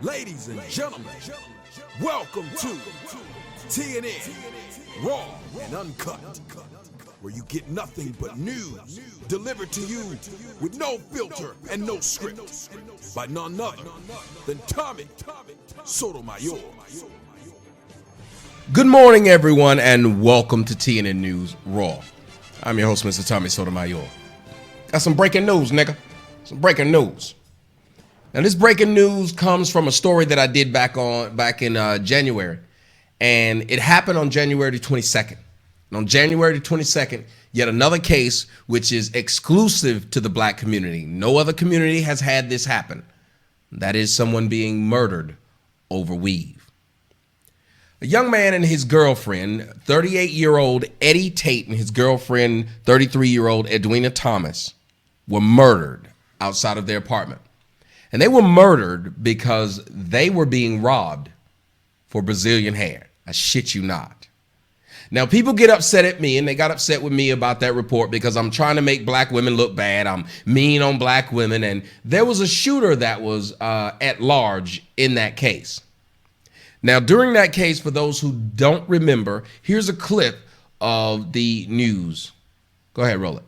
Ladies and gentlemen, welcome to TNN, Raw and Uncut, where you get nothing but news delivered to you with no filter and no script by none other than Tommy Sotomayor. Good morning, everyone, and welcome to TNN News Raw. I'm your host, Mr. Tommy Sotomayor. Got some breaking news, nigga. Some breaking news. Now, this breaking news comes from a story that I did back in January, and it happened on January 22nd. And on January 22nd, yet another case which is exclusive to the black community. No other community has had this happen. That is someone being murdered over weave. A young man and his girlfriend, 38-year-old Eddie Tate, and his girlfriend, 33-year-old Edwina Thomas, were murdered outside of their apartment. And they were murdered because they were being robbed for Brazilian hair. I shit you not. Now, people get upset at me, and they got upset with me about that report because I'm trying to make black women look bad. I'm mean on black women. And there was a shooter that was at large in that case. Now, during that case, for those who don't remember, here's a clip of the news. Go ahead, roll it.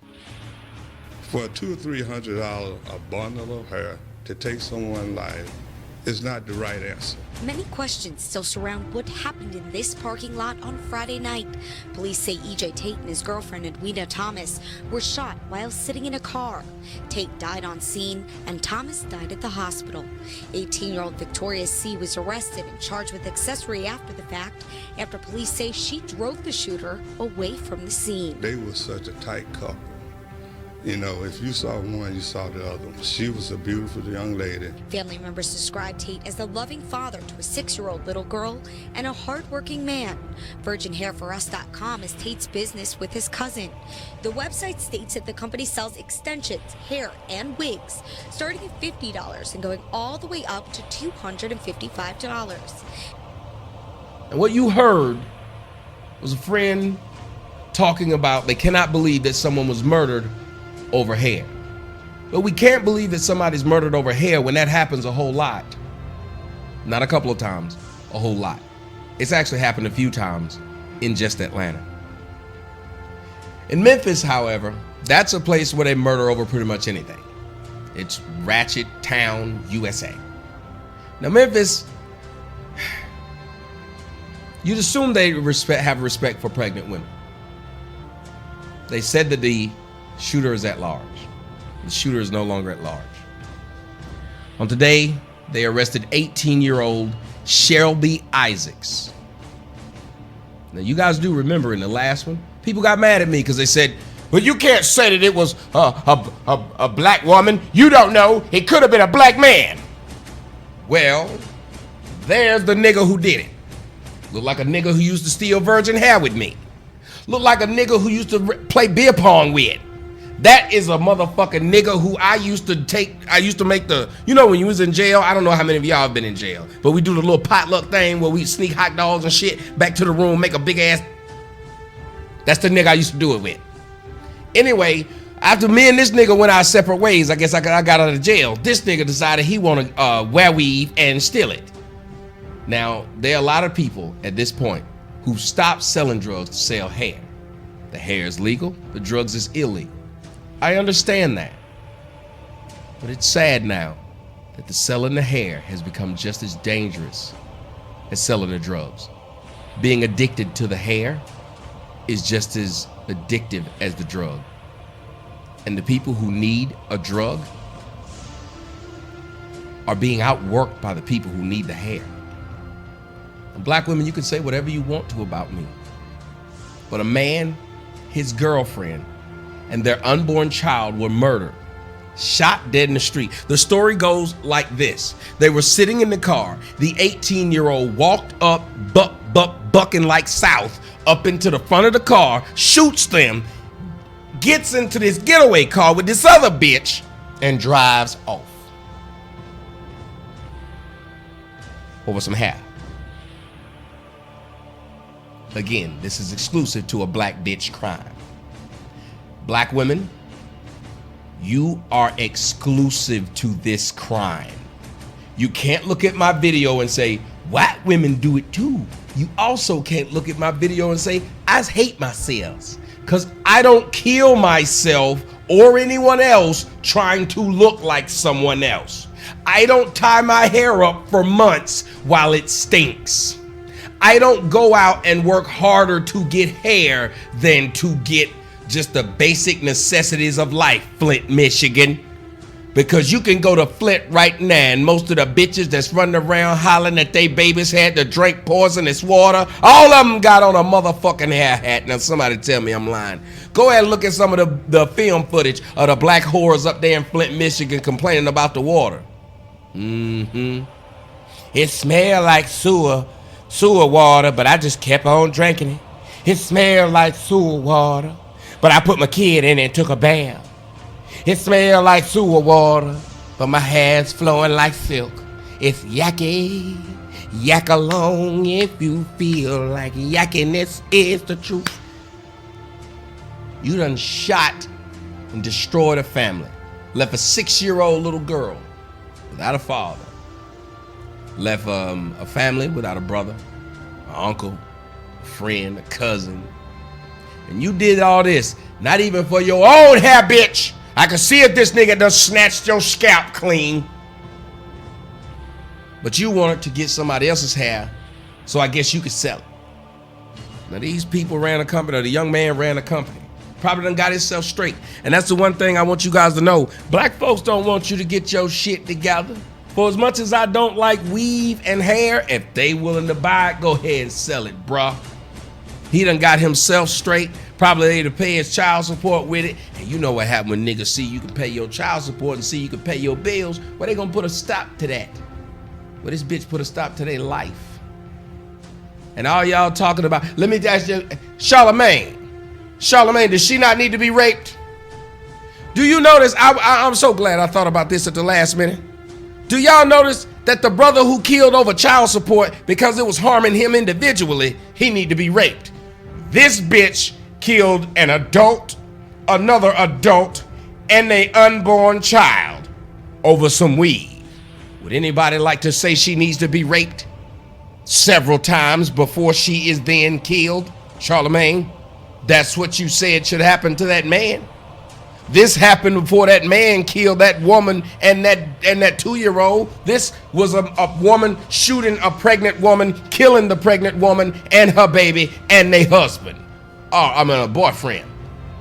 For $200 or $300 a bundle of hair to take someone's life is not the right answer. Many questions still surround what happened in this parking lot on Friday night. Police say E.J. Tate and his girlfriend Edwina Thomas were shot while sitting in a car. Tate died on scene and Thomas died at the hospital. 18-year-old Victoria C. was arrested and charged with accessory after the fact after police say she drove the shooter away from the scene. They were such a tight couple. You know, if you saw one, you saw the other one. She was a beautiful young lady. Family members described Tate as the loving father to a 6-year-old little girl and a hardworking man. VirginHairForUs.com is Tate's business with his cousin. The website states that the company sells extensions, hair, and wigs, starting at $50 and going all the way up to $255. And what you heard was a friend talking about they cannot believe that someone was murdered over hair. But we can't believe that somebody's murdered over hair when that happens a whole lot. Not a couple of times, a whole lot. It's actually happened a few times in just Atlanta. In Memphis, however, that's a place where they murder over pretty much anything. It's Ratchet Town, USA. Now, Memphis, you'd assume they have respect for pregnant women. They said that the shooter is at large. The shooter is no longer at large. On today, they arrested 18-year-old Shelby Isaacs. Now, you guys do remember in the last one, people got mad at me because they said, well, you can't say that it was a black woman. You don't know. It could have been a black man. Well, there's the nigga who did it. Look like a nigga who used to steal virgin hair with me. Look like a nigga who used to play beer pong with. That is a motherfucking nigga who I used to make the, you know, when you was in jail, I don't know how many of y'all have been in jail, but we do the little potluck thing where we sneak hot dogs and shit back to the room, make a big ass. That's the nigga I used to do it with. Anyway, after me and this nigga went our separate ways, I guess I got out of jail. This nigga decided he want to wear weave and steal it. Now, there are a lot of people at this point who stopped selling drugs to sell hair. The hair is legal, the drugs is illegal. I understand that. But it's sad now that the selling the hair has become just as dangerous as selling the drugs. Being addicted to the hair is just as addictive as the drug. And the people who need a drug are being outworked by the people who need the hair. And black women, you can say whatever you want to about me. But a man, his girlfriend, and their unborn child were murdered, shot dead in the street. The story goes like this. They were sitting in the car. The 18-year-old walked up, bucking like south, up into the front of the car, shoots them, gets into this getaway car with this other bitch, and drives off. Over some hair. Again, this is exclusive to a black bitch crime. Black women, you are exclusive to this crime. You can't look at my video and say, white women do it too. You also can't look at my video and say, I hate myself. Because I don't kill myself or anyone else trying to look like someone else. I don't tie my hair up for months while it stinks. I don't go out and work harder to get hair than to get just the basic necessities of life, Flint, Michigan. Because you can go to Flint right now and most of the bitches that's running around hollering that they babies had to drink poisonous water, all of them got on a motherfucking hair hat. Now somebody tell me I'm lying. Go ahead and look at some of the film footage of the black whores up there in Flint, Michigan complaining about the water. It smelled like sewer water, but I just kept on drinking it. It smelled like sewer water, but I put my kid in it and took a bath. It smelled like sewer water, but my hair's flowing like silk. It's yucky. Yak along if you feel like yakking. This is the truth. You done shot and destroyed a family. Left a 6-year-old little girl without a father. Left a family without a brother, an uncle, a friend, a cousin. And you did all this, not even for your own hair, bitch. I can see if this nigga done snatched your scalp clean. But you wanted to get somebody else's hair, so I guess you could sell it. Now these people ran a company, or the young man ran a company. Probably done got himself straight. And that's the one thing I want you guys to know. Black folks don't want you to get your shit together. For as much as I don't like weave and hair, if they willing to buy it, go ahead and sell it, bruh. He done got himself straight. Probably they to pay his child support with it. And you know what happened when niggas see you can pay your child support and see you can pay your bills. Well, they gonna put a stop to that. Well, this bitch put a stop to their life. And all y'all talking about, let me ask you, Charlemagne, does she not need to be raped? Do you notice, I'm so glad I thought about this at the last minute. Do y'all notice that the brother who killed over child support because it was harming him individually, he need to be raped? This bitch killed an adult, another adult, and an unborn child over some weed. Would anybody like to say she needs to be raped several times before she is then killed? Charlemagne, that's what you said should happen to that man. This happened before that man killed that woman and that 2-year-old. This was a woman shooting a pregnant woman, killing the pregnant woman and her baby and their husband. A boyfriend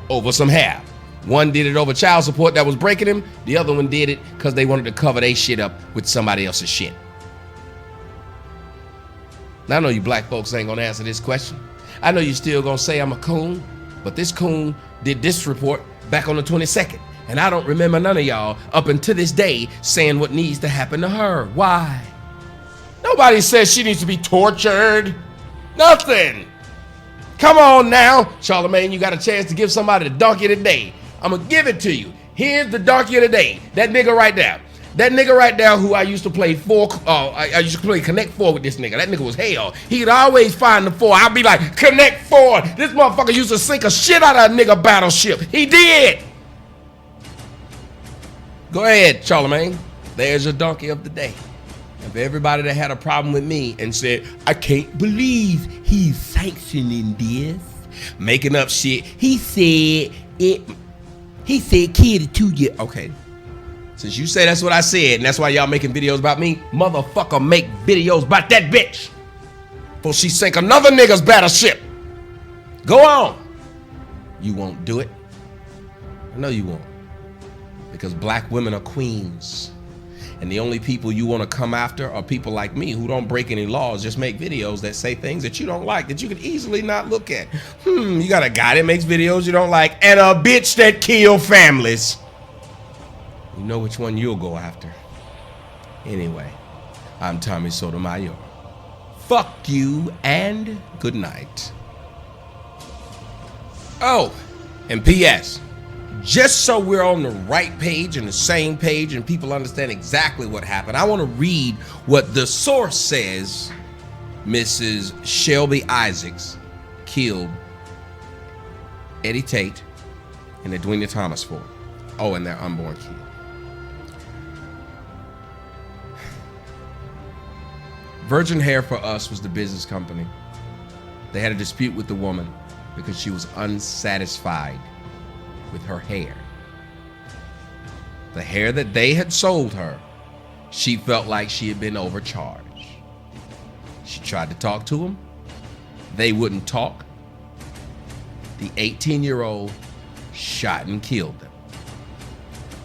over some hair. One did it over child support that was breaking him. The other one did it because they wanted to cover their shit up with somebody else's shit. Now I know you black folks ain't gonna answer this question. I know you still gonna say I'm a coon, but this coon did this report back on the 22nd. And I don't remember none of y'all up until this day saying what needs to happen to her. Why? Nobody says she needs to be tortured. Nothing. Come on now, Charlemagne, you got a chance to give somebody the donkey of the day. I'm gonna give it to you. Here's the donkey of the day. That nigga right there. That nigga right there who I used to play I used to play Connect 4 with this nigga. That nigga was hell. He'd always find the 4. I'd be like, Connect 4. This motherfucker used to sink a shit out of a nigga battleship. He did. Go ahead, Charlemagne. There's your donkey of the day. And for everybody that had a problem with me and said, I can't believe he's sanctioning this, making up shit. He said kid 2 years. Okay. Since you say that's what I said, and that's why y'all making videos about me, motherfucker, make videos about that bitch before she sink another nigga's battleship. Go on. You won't do it. I know you won't. Because black women are queens. And the only people you want to come after are people like me who don't break any laws, just make videos that say things that you don't like, that you could easily not look at. You got a guy that makes videos you don't like, and a bitch that kill families. You know which one you'll go after. Anyway, I'm Tommy Sotomayor. Fuck you and good night. Oh, and P.S. Just so we're on the right page and the same page and people understand exactly what happened, I want to read what the source says Mrs. Shelby Isaacs killed Eddie Tate and Edwina Thomas for. Oh, and their unborn kid. Virgin Hair for Us was the business company. They had a dispute with the woman because she was unsatisfied with her hair. The hair that they had sold her, she felt like she had been overcharged. She tried to talk to them. They wouldn't talk. The 18-year-old shot and killed them.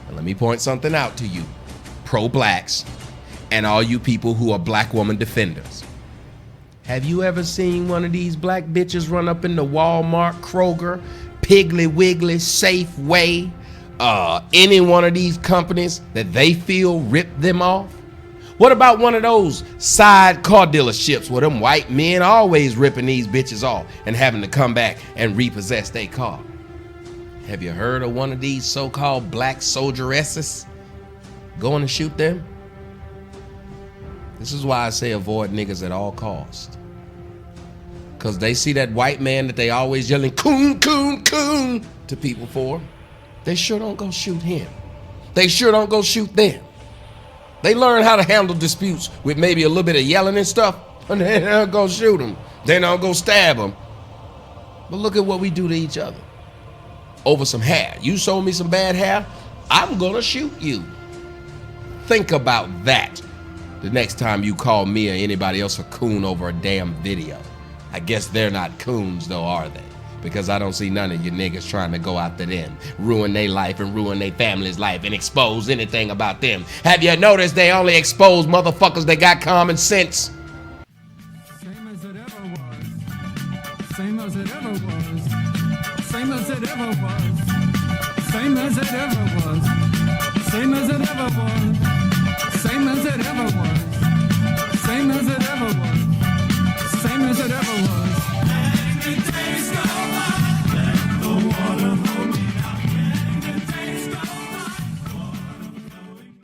And let me point something out to you, pro-blacks, and all you people who are black woman defenders. Have you ever seen one of these black bitches run up in the Walmart, Kroger, Piggly Wiggly, Safeway, any one of these companies that they feel ripped them off? What about one of those side car dealerships where them white men always ripping these bitches off and having to come back and repossess their car? Have you heard of one of these so-called black soldieresses going to shoot them? This is why I say avoid niggas at all costs. Because they see that white man that they always yelling coon, coon, coon to people for. They sure don't go shoot him. They sure don't go shoot them. They learn how to handle disputes with maybe a little bit of yelling and stuff, and they don't go shoot them. They don't go stab them. But look at what we do to each other. Over some hair. You sold me some bad hair, I'm gonna shoot you. Think about that the next time you call me or anybody else a coon over a damn video. I guess they're not coons though, are they? Because I don't see none of you niggas trying to go after them, ruin their life and ruin their family's life and expose anything about them. Have you noticed they only expose motherfuckers that got common sense? Same as it ever was. Same as it ever was. Same as it ever was. Same as it ever was. Same as it ever was. Same as it ever was.